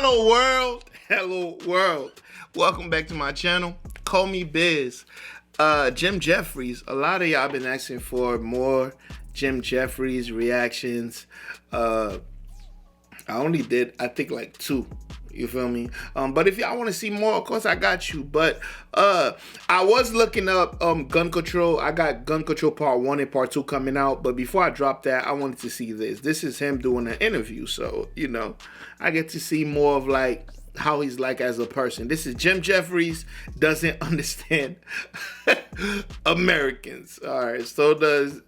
Hello world, hello world. Welcome back to my channel. Call me Biz. Jim Jefferies. A lot of y'all been asking for more Jim Jefferies reactions. I only did, I think, like 2. You feel me? But if y'all want to see more, of course I got you. But I was looking up gun control. I got gun control part 1 and part 2 coming out. But before I drop that, I wanted to see this. This is him doing an interview. So, you know, I get to see more of like how he's like as a person. This is Jim Jefferies doesn't understand Americans. All right, so does,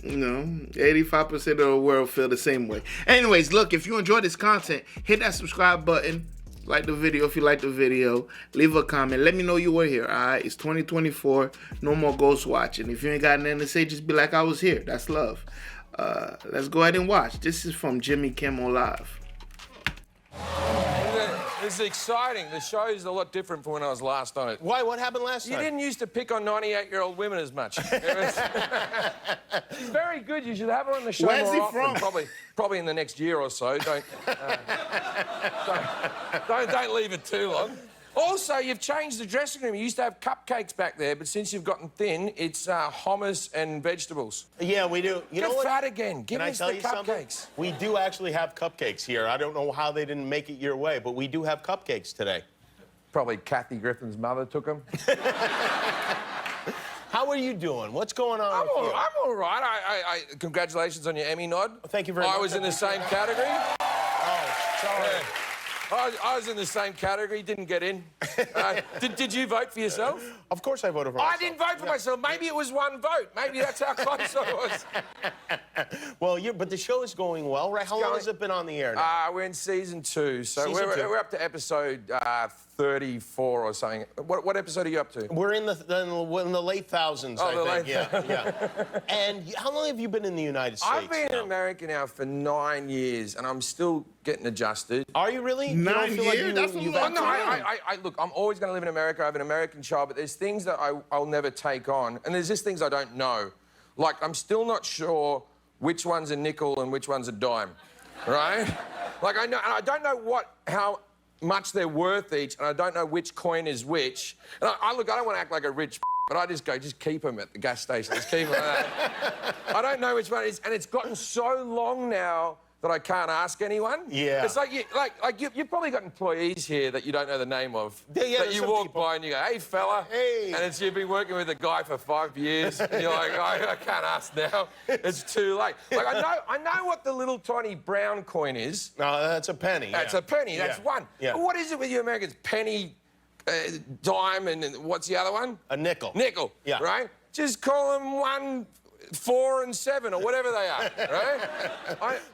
you know, 85% of the world feel the same way. Anyways, look, if you enjoy this content, hit that subscribe button. Like the video if you like the video. Leave a comment. Let me know you were here, all right? It's 2024. No more ghost watching. If you ain't got nothing to say, just be like, I was here. That's love. Let's go ahead and watch. This is from Jimmy Kimmel Live. It's exciting. The show's a lot different from when I was last on it. Why? What happened last time? You didn't used to pick on 98-year-old women as much. She's very good. You should have her on the show Where's more he often. from? Probably in the next year or so. Don't leave it too long. Also, you've changed the dressing room. You used to have cupcakes back there, but since you've gotten thin, it's hummus and vegetables. Yeah, we do. You know what? Get fat again. Give us the cupcakes. We do actually have cupcakes here. I don't know how they didn't make it your way, but we do have cupcakes today. Probably Kathy Griffin's mother took them. How are you doing? What's going on with you? I'm all right. Congratulations on your Emmy nod. Thank you very much. I was in the same category. Oh, sorry. Yeah. I was in the same category, didn't get in. Did you vote for yourself? Of course I voted for myself. I didn't vote for myself. Maybe it was 1 vote. Maybe that's how close I was. Well, but the show is going well, right? How long has it been on the air now? We're in season 2, so Season 2. we're up to episode 34 or something. What episode are you up to? We're in the late thousands, I think. Yeah. And how long have you been in the United States? I've been in America now for 9 years, and I'm still getting adjusted. Are you really? 9 years? That's a long time. Look, I'm always going to live in America. I have an American child, but there's things that I'll never take on, and there's just things I don't know. Like, I'm still not sure which one's a nickel and which one's a dime, right? Like, I don't know how much they're worth each, and I don't know which coin is which. And look, I don't want to act like a rich but I just keep them at the gas station. Just keep them like that. I don't know which one it is, and it's gotten so long now that I can't ask anyone. Yeah. It's like you've probably got employees here that you don't know the name of. Yeah, that you walk by and you go, hey, fella. Hey. And you've been working with a guy for 5 years, and you're like, I can't ask now. It's too late. Like, I know what the little tiny brown coin is. No, that's a penny. That's a penny. That's one. Yeah. But what is it with you Americans? Penny, dime, and what's the other one? A nickel. Nickel. Yeah. Right? Just call them 1, 4, and 7, or whatever they are, right?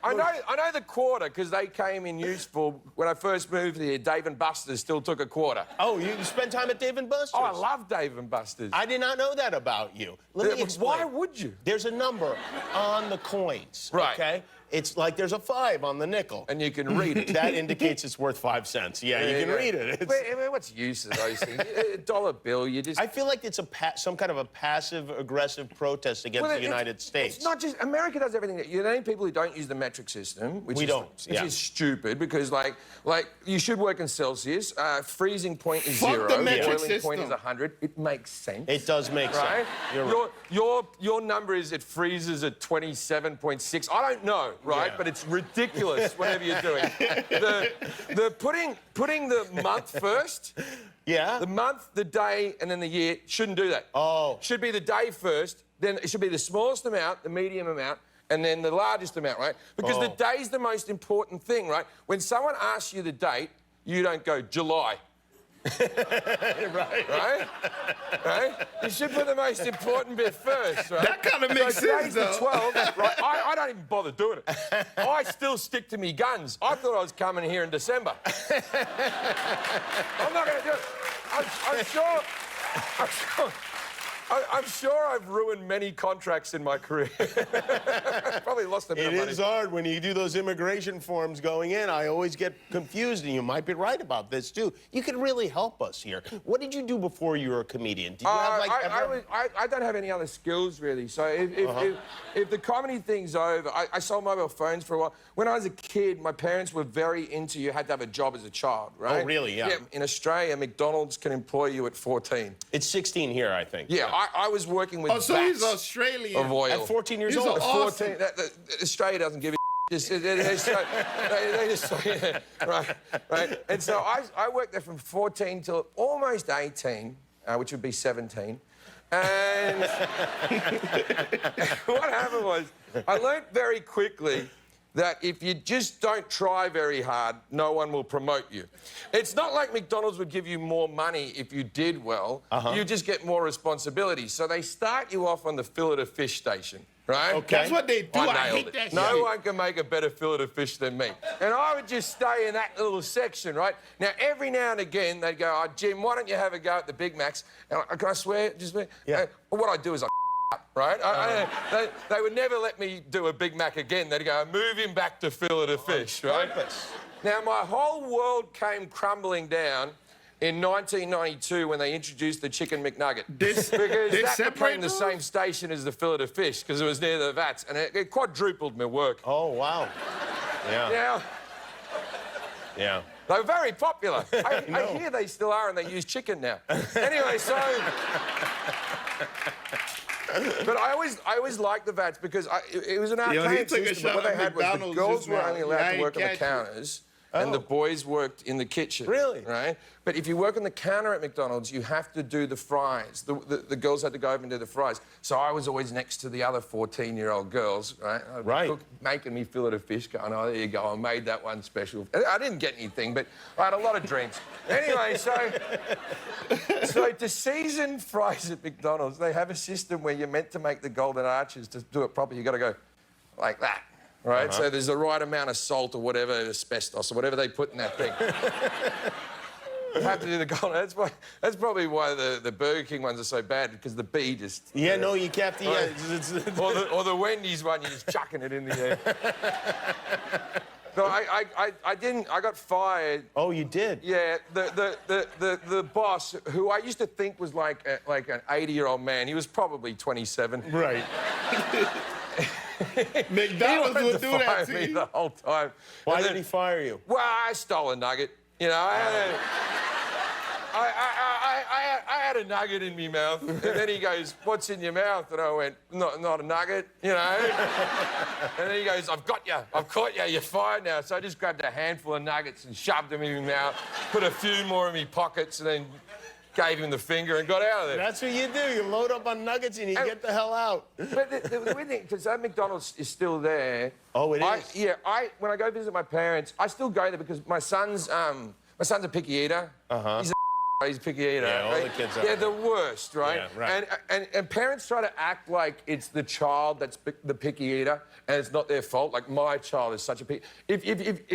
I know the quarter because they came in useful when I first moved here. Dave and Buster's still took a quarter. Oh, you spend time at Dave and Buster's? Oh, I love Dave and Buster's. I did not know that about you. Let me explain. Why would you? There's a number on the coins, right? Okay? It's like there's a 5 on the nickel. And you can read it. That indicates it's worth 5 cents. Yeah, you can read it. What's the use of those things? A dollar bill, you just... I feel like it's some kind of a passive-aggressive protest against the United States. It's not just... America does everything. You're the only people who don't use the metric system, which is stupid, because, like, you should work in Celsius. Freezing point is 0. The metric boiling system. point is 100. It makes sense. It does make sense. You're right. Your number is it freezes at 27.6. I don't know, right? Yeah. But it's ridiculous whatever you're doing. The putting the month first. Yeah. The month, the day, and then the year shouldn't do that. Oh. Should be the day first, then it should be the smallest amount, the medium amount, and then the largest amount, right? Because the day's the most important thing, right? When someone asks you the date, you don't go July. Right? You should put the most important bit first, right? That kind of makes sense, though. The 12, right? I don't even bother doing it. I still stick to me guns. I thought I was coming here in December. I'm not going to do it. I'm sure. I'm sure I've ruined many contracts in my career. Probably lost a bit of money. It is hard when you do those immigration forms going in. I always get confused, and you might be right about this, too. You can really help us here. What did you do before you were a comedian? Did you have, like, I don't have any other skills, really. So if the comedy thing's over, I sold mobile phones for a while. When I was a kid, my parents were very into you had to have a job as a child, right? Oh, really? Yeah. In Australia, McDonald's can employ you at 14. It's 16 here, I think. Yeah, I was working with so he's Australian. of oil. At 14 years He's old. awesome. 14. Australia doesn't give a they just right. And so I worked there from 14 till almost 18, which would be 17. And what happened was I learned very quickly that if you just don't try very hard, no one will promote you. It's not like McDonald's would give you more money if you did well. You just get more responsibility. So they start you off on the fillet of fish station, right? Okay. That's what they do. I nailed hate it. that shit. No one can make a better fillet of fish than me. And I would just stay in that little section, right? Now, every now and again, they'd go, oh, Jim, why don't you have a go at the Big Macs? And can I swear? Just Yeah. what I do is I right? They would never let me do a Big Mac again. They'd go, move him back to fillet of fish, right? Now, my whole world came crumbling down in 1992 when they introduced the Chicken McNugget. Because that became the same station as the fillet of fish because it was near the vats, and it quadrupled my work. Oh, wow. Yeah. Now, Yeah. they were very popular. I hear they still are, and they use chicken now. Anyway, so... But I always liked the vats because it was an archaic system. But what they had was the girls were only allowed to work on the counters, and the boys worked in the kitchen. Really? Right? But if you work on the counter at McDonald's, you have to do the fries. The girls had to go over and do the fries. So I was always next to the other 14-year-old girls, right? Right. Making me fillet of fish, going, oh, there you go, I made that one special. I didn't get anything, but I had a lot of dreams. Anyway, so to season fries at McDonald's, they have a system where you're meant to make the golden arches. To do it properly, you've got to go like that. Right, so there's the right amount of salt or whatever, asbestos or whatever they put in that thing. You have to do the golden. That's probably why the Burger King ones are so bad, because the bee just... Yeah, no, you can't... Yeah, or the Wendy's one, you're just chucking it in the air. No, I didn't... I got fired. Oh, you did? Yeah, the boss, who I used to think was like an 80-year-old man, he was probably 27. Right. McDonald's would do that to you the whole time. Why did he fire you? Well, I stole a nugget. You know, I had a nugget in my mouth, and then he goes, "What's in your mouth?" And I went, "Not a nugget," you know. And then he goes, "I've got you. I've caught you. You're fired now." So I just grabbed a handful of nuggets and shoved them in my mouth, put a few more in my pockets, and then gave him the finger and got out of there. That's what you do. You load up on nuggets and you get the hell out. But the weird thing, because that McDonald's is still there. Oh, it is? Yeah, when I go visit my parents, I still go there because my son's a picky eater. He's a picky eater. Yeah, all the kids are. They're the worst, right? Yeah, right. And parents try to act like it's the child that's the picky eater, and it's not their fault. Like, my child is such a picky... If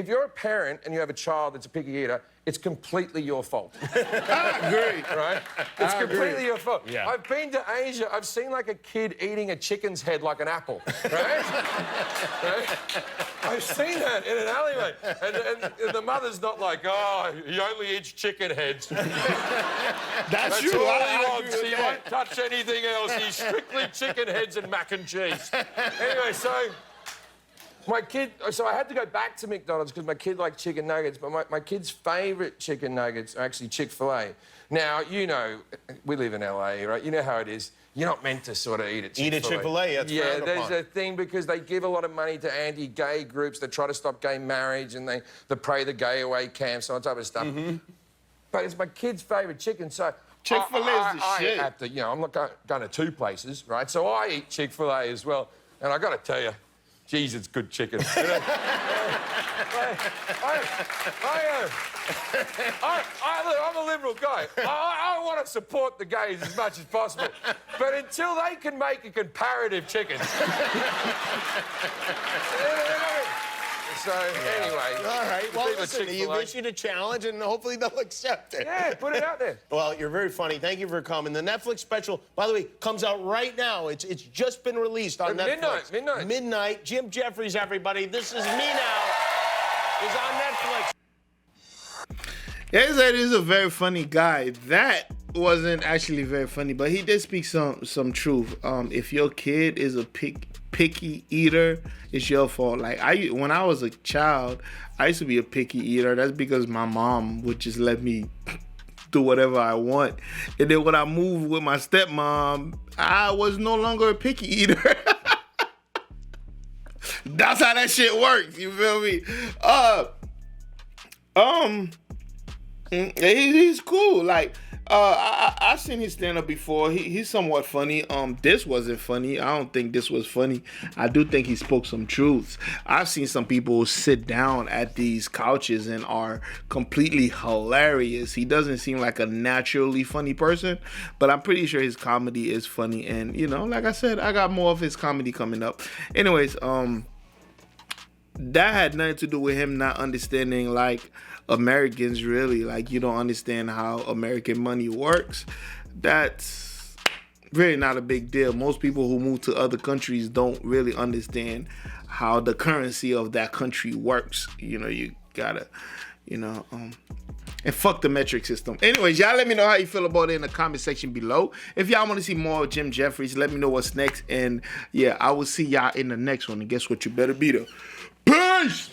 you're a parent and you have a child that's a picky eater, it's completely your fault. I agree. Right? It's completely your fault. Yeah. I've been to Asia. I've seen, like, a kid eating a chicken's head like an apple. Right? Right? I've seen that in an alleyway. And the mother's not like, oh, he only eats chicken heads. That's That's true. all I he agree wants. with He that. won't touch anything else. He's strictly chicken heads and mac and cheese. Anyway, so I had to go back to McDonald's because my kid liked chicken nuggets, but my kid's favourite chicken nuggets are actually Chick-fil-A. Now, you know, we live in LA, right? You know how it is. You're not meant to sort of eat at Chick-fil-A. Eat at Chick-fil-A, that's yeah, frowned there's upon. a thing because they give a lot of money to anti-gay groups that try to stop gay marriage, and they pray the gay away camps and all that type of stuff. But it's my kid's favourite chicken, so... Chick-fil-A is the shit. I'm not going to two places, right? So I eat Chick-fil-A as well. And I got to tell you, geez, it's good chicken. I'm a liberal guy. I want to support the gays as much as possible. But until they can make a comparative chicken... So anyway. All right. Well, people at listen, you've Chick-fil-A. issued a challenge, and hopefully they'll accept it. Yeah, put it out there. Well, you're very funny. Thank you for coming. The Netflix special, by the way, comes out right now. It's just been released on Netflix. Midnight. Jim Jefferies, everybody. This Is Me Now is on Netflix. Yeah, he said he's a very funny guy. That wasn't actually very funny, but he did speak some truth. If your kid is a picky eater, it's your fault. Like when I was a child, I used to be a picky eater. That's because my mom would just let me do whatever I want. And then when I moved with my stepmom, I was no longer a picky eater. That's how that shit works. You feel me? He's cool. Like, I've seen his stand up before. He's somewhat funny. This wasn't funny. I don't think this was funny. I do think he spoke some truths. I've seen some people sit down at these couches and are completely hilarious. He doesn't seem like a naturally funny person, but I'm pretty sure his comedy is funny. And, you know, like I said, I got more of his comedy coming up. Anyways, that had nothing to do with him not understanding, like, Americans really. Like, you don't understand how American money works. That's really not a big deal. Most people who move to other countries don't really understand how the currency of that country works. You know, you gotta, and fuck the metric system. Anyways, y'all let me know how you feel about it in the comment section below. If y'all want to see more of Jim Jefferies, let me know what's next. And yeah, I will see y'all in the next one. And guess what? You better be there. Peace!